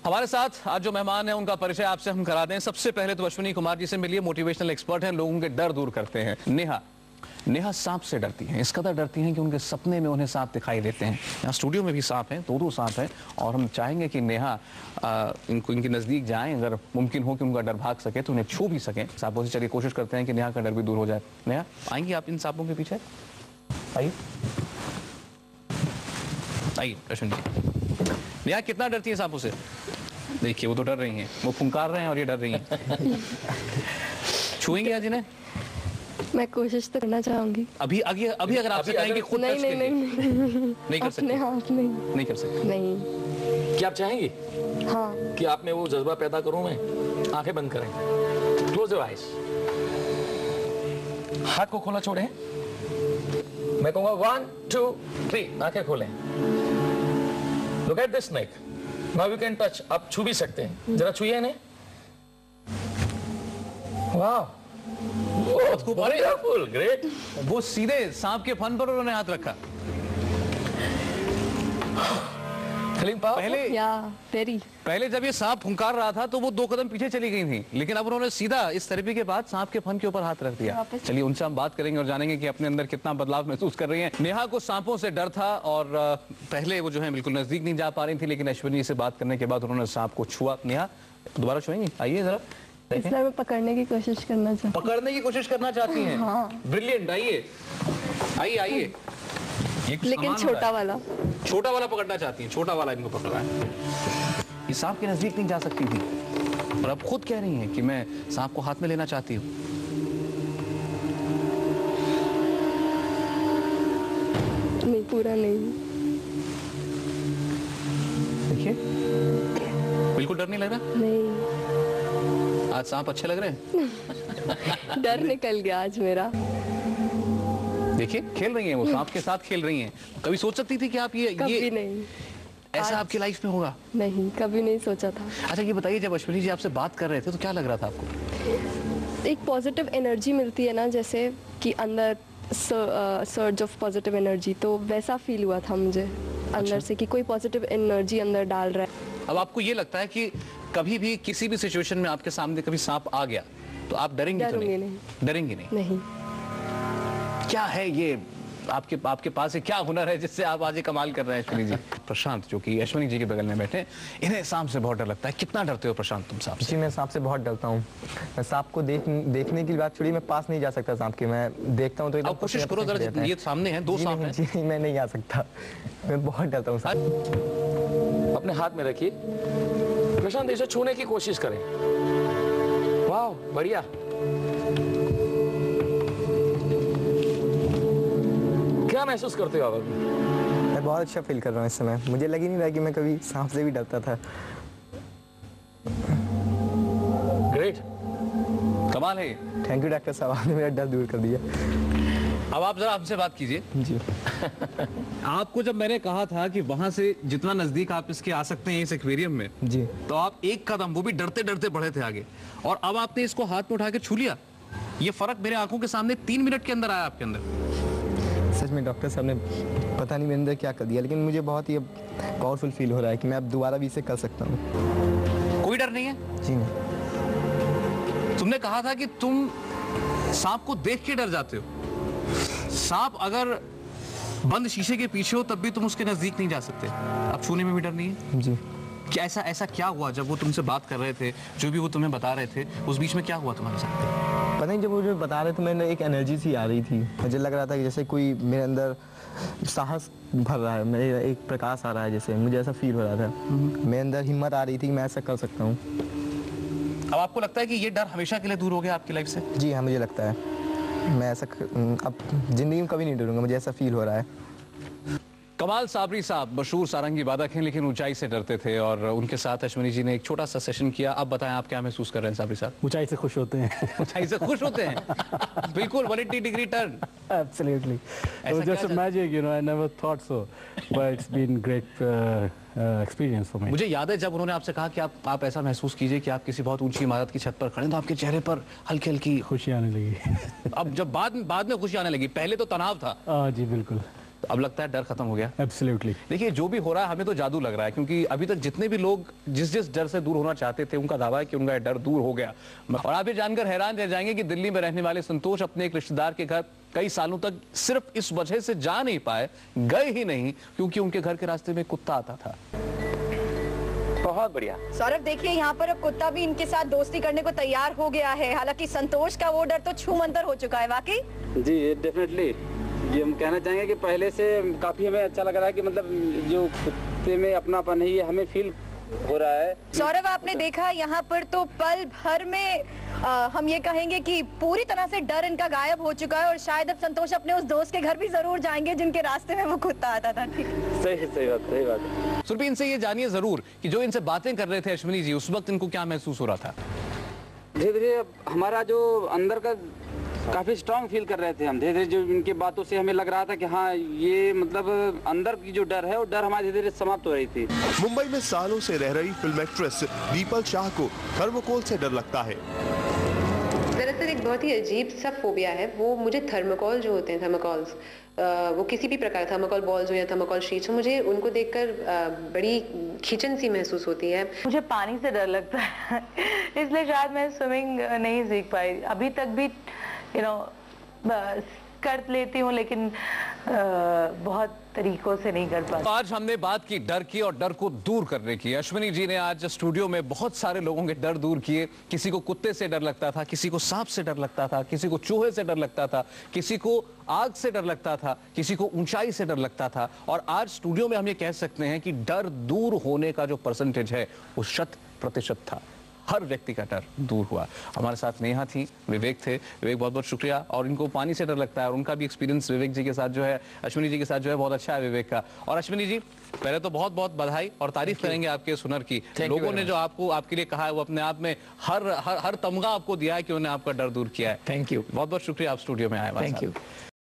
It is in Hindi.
हमारे साथ आज जो मेहमान हैं उनका परिचय आपसे हम करा दें। सबसे पहले तो अश्विनी कुमार जी से मिलिए, मोटिवेशनल एक्सपर्ट हैं, लोगों के डर दूर करते हैं। नेहा सांप से डरती हैं, इस कदर डरती हैं कि उनके सपने में उन्हें सांप दिखाई देते हैं। यहाँ स्टूडियो में भी सांप हैं, दो सांप हैं, और हम चाहेंगे कि नेहा इनके नजदीक जाएं, अगर मुमकिन हो कि उनका डर भाग सके तो उन्हें छू भी सकें सांपों से। चलिए कोशिश करते हैं कि नेहा का डर भी दूर हो जाए। नेहा, आएंगी आप इन सांपों के पीछे? आइए आइए अश्विनी जी। नेहा कितना डरती है सांपों से? देखिए वो तो डर रही हैं, वो फुंकार रहे हैं और ये डर रही हैं। छुएंगे आज इन्हें? मैं कोशिश तो करना चाहूंगी। अभी अगर आपसे कहेंगे खुद टच कीजिए। नहीं कर सकते? हाथ नहीं कर सकते? नहीं। क्या आप चाहेंगे? हाँ। कि आप में वो जज्बा पैदा करूं मैं? आंखें बंद करें, क्लोज योर आइज, हाथ को खोला छोड़ें। मैं कहूंगा 1 2 3, आंखें खोलें। Look at this snake, now you can touch. आप छू भी सकते हैं, जरा छुइए इन्हें। वाह, ग्रेट। वो सीधे सांप के फन पर उन्होंने हाथ रखा। पहले जब ये सांप फुंकार रहा था तो वो 2 कदम पीछे चली गई थी, लेकिन अब उन्होंने सीधा इस थेरेपी के बाद सांप के फन के ऊपर हाथ रख दिया। चलिए उनसे हम बात करेंगे और जानेंगे कि अपने अंदर कितना बदलाव महसूस कर रही हैं। नेहा को सांपों से डर था और पहले वो जो है बिल्कुल नजदीक नहीं जा पा रही थी, लेकिन अश्विनी से बात करने के बाद उन्होंने सांप को छुआ। नेहा दोबारा छुएंगी? आइए जरा। इसलिए मैं पकड़ने की कोशिश करना चाहती हैं? हाँ। ब्रिलियंट। आइए। लेकिन छोटा वाला पकड़ना चाहती हैं? छोटा वाला इनको पकड़ा है। ये सांप के नजदीक नहीं जा सकती थी और अब खुद कह रही हैं कि मैं सांप को हाथ में लेना चाहती हूँ। नहीं, पूरा नहीं। देखिए बिल्कुल डर नहीं लग रहा? नहीं। आज सांप अच्छे लग रहे हैं? डर निकल गया आज मेरा। देखिए खेल रही हैं, वो सांप के साथ खेल रही हैं। कभी सोच सकती थी कि आप कभी नहीं ऐसा आपकी लाइफ में होगा? नहीं, कभी नहीं सोचा था। अच्छा ये बताइए, जब अश्विनी जी आपसे बात कर रहे थे तो क्या लग रहा था आपको? एक पॉजिटिव एनर्जी मिलती है ना, जैसे कि अंदर सर्ज ऑफ पॉजिटिव एनर्जी, तो वैसा फील हुआ था मुझे अंदर से कि कोई पॉजिटिव एनर्जी अंदर डाल रहा है। अब आपको ये लगता है कि कभी भी किसी भी सिचुएशन में आपके सामने कभी सांप आ गया तो आप डरेंगे तो नहीं? डरेंगे नहीं। क्या है ये आपके पास क्या हुनर है जिससे आप आज ये कमाल कर रहे हैं अश्विनी जी? प्रशांत जो कि अश्विनी जी के बगल में बैठे, इन्हें सांप से बहुत डर लगता है। कितना डरते हो प्रशांत तुम सांप से? जी मैं सांप से बहुत डरता हूँ। मैं सांप को देखने की बात छोड़ी, मैं पास नहीं जा सकता सांप के। मैं देखता हूँ तो अब कोशिश करो जरा, ये सामने हैं 2 सांप हैं। जी मैं नहीं आ सकता, मैं बहुत डरता हूँ। अपने हाथ में रखिए प्रशांत, इसे छूने की कोशिश करें। वाह बढ़िया। क्या महसूस करते हो आप? मैं बहुत अच्छा फील कर रहा हूँ इस समय। मुझे लग ही नहीं रहा कि मैं कभी सांप से भी डरता था। ग्रेट, कमाल है। थैंक यू डॉक्टर साहब, आपने मेरा डर दूर कर दिया। अब आप जरा हमसे बात कीजिए। जी आपको जब मैंने कहा था कि वहां से जितना नजदीक आप इसके आ सकते हैं इस एक्वेरियम में, जी, तो आप 1 कदम, वो भी डरते डरते बढ़े थे आगे, और अब आपने इसको हाथ में उठा के छू लिया। ये फर्क मेरे आंखों के सामने 3 मिनट के अंदर आया आपके अंदर। सच में डॉक्टर साहब ने पता नहीं मेरे अंदर क्या कर दिया, लेकिन मुझे बहुत ही पावरफुल फील हो रहा है कि मैं अब दोबारा भी इसे कर सकता हूँ। कोई डर नहीं है? जी नहीं। तुमने कहा था कि तुम सांप को देख के डर जाते हो। सांप अगर बंद शीशे के पीछे हो तब भी तुम उसके नजदीक नहीं जा सकते। अब छूने में भी डर नहीं है? जी। क्या ऐसा क्या हुआ जब वो तुमसे बात कर रहे थे, जो भी वो तुम्हें बता रहे थे, उस बीच में क्या हुआ तुम्हारे साथ? पता नहीं, जब वो जो बता रहे थे मैंने एक एनर्जी सी आ रही थी। मुझे लग रहा था कि जैसे कोई मेरे अंदर साहस भर रहा है, मेरे एक प्रकाश आ रहा है, जैसे मुझे ऐसा फील हो रहा था। मेरे अंदर हिम्मत आ रही थी कि मैं ऐसा कर सकता हूँ। अब आपको लगता है कि ये डर हमेशा के लिए दूर हो गया आपकी लाइफ से? जी हाँ, मुझे लगता है मैं ऐसा अब जिंदगी में कभी नहीं डरूंगा, मुझे ऐसा फील हो रहा है। कमाल साबरी साहब मशहूर सारंगी वादक हैं, लेकिन ऊंचाई से डरते थे और उनके साथ अश्विनी जी ने एक छोटा सा सेशन किया। अब बताएं आप क्या महसूस कर रहे हैं साबरी साहब? ऊंचाई से खुश होते हैं। ऊंचाई से खुश होते हैं? बिल्कुल 180 degree turn. Absolutely. It was just a magic, you know. I never thought so, but it's been great experience for me. मुझे याद है जब उन्होंने आपसे कहा कि आप ऐसा महसूस कीजिए कि आप किसी बहुत ऊंची इमारत की छत पर खड़े हैं, तो आपके चेहरे पर हल्की हल्की खुशी आने लगी। अब जब बाद में खुशी आने लगी, पहले तो तनाव था। जी बिल्कुल। अब लगता है डर खत्म हो गया। Absolutely. देखिए जो भी हो रहा है हमें तो जादू लग रहा है, क्योंकि अभी तक जितने भी लोग जिस डर से दूर होना चाहते थे उनका दावा है कि उनका डर दूर हो गया। और आप ये जानकर हैरान रह जाएंगे कि दिल्ली में रहने वाले संतोष अपने एक रिश्तेदार के घर कई सालों तक सिर्फ इस वजह से जा नहीं पाए, गए ही नहीं, क्योंकि उनके घर के रास्ते में कुत्ता आता था। बहुत बढ़िया। सौरभ देखिए यहाँ पर अब कुत्ता भी इनके साथ दोस्ती करने को तैयार हो गया है। हालांकि संतोष का वो डर तो छूमंतर हो चुका है। वाकई जी डेफिनेटली, ये हम कहना चाहेंगे कि पहले से काफी हमें अच्छा लग रहा है कि मतलब जो कुत्ते में अपनापन है ये हमें फील हो रहा है। सौरभ आपने देखा यहाँ पर तो पल भर में हम ये कहेंगे कि पूरी तरह से डर इनका गायब हो चुका है और शायद अब संतोष अपने उस दोस्त के घर भी जरूर जाएंगे जिनके रास्ते में वो कुत्ता आता था। ठीक, सही बात। सुरभि इनसे ये जानिए जरूर कि जो इनसे बातें कर रहे थे अश्विनी जी, उस वक्त इनको क्या महसूस हो रहा था? धीरे धीरे हमारा जो अंदर का काफी स्ट्रांग फील कर रहे थे हम। धीरे धीरे जो इनके बातों से हमें लग रहा था कि हाँ ये मतलब अंदर की जो डर है वो डर हमारी धीरे धीरे समाप्त हो रही थी। मुंबई में सालों से रह रही फिल्म एक्ट्रेस दीपल शाह को थर्मोकोल से डर लगता है। दरअसल एक बहुत ही अजीब सा फोबिया है वो मुझे। थर्मोकोल जो होते हैं, थर्मोकोल्स, वो किसी भी प्रकार, थर्मोकोल बॉल्स हो या थर्मोकोल शीट्स हो, मुझे उनको देखकर बड़ी खिंचन सी महसूस होती है। मुझे पानी से डर लगता है इसलिए शायद मैं स्विमिंग नहीं सीख पाई। अभी तक भी कर लेती हूँ लेकिन बहुत तरीकों से नहीं कर पाती। आज हमने बात की डर की और डर को दूर करने की। अश्विनी जी ने आज स्टूडियो में बहुत सारे लोगों के डर दूर किए। किसी को कुत्ते से डर लगता था, किसी को सांप से डर लगता था, किसी को चूहे से डर लगता था, किसी को आग से डर लगता था, किसी को ऊंचाई से डर लगता था। और आज स्टूडियो में हम ये कह सकते हैं कि डर दूर होने का जो परसेंटेज है वो 100% था। हर व्यक्ति का डर दूर हुआ। हमारे साथ नेहा थी, विवेक थे। विवेक बहुत बहुत शुक्रिया। और इनको पानी से डर लगता है और उनका भी एक्सपीरियंस विवेक जी के साथ जो है, अश्विनी जी के साथ जो है, बहुत अच्छा है विवेक का। और अश्विनी जी पहले तो बहुत बहुत बधाई और तारीफ करेंगे आपके इस हुनर की। लोगों ने जो आपको आपके लिए कहा है वो अपने आप में हर तमगा आपको दिया है कि उन्होंने आपका डर दूर किया है। थैंक यू, बहुत बहुत शुक्रिया आप स्टूडियो में आए। Thank you.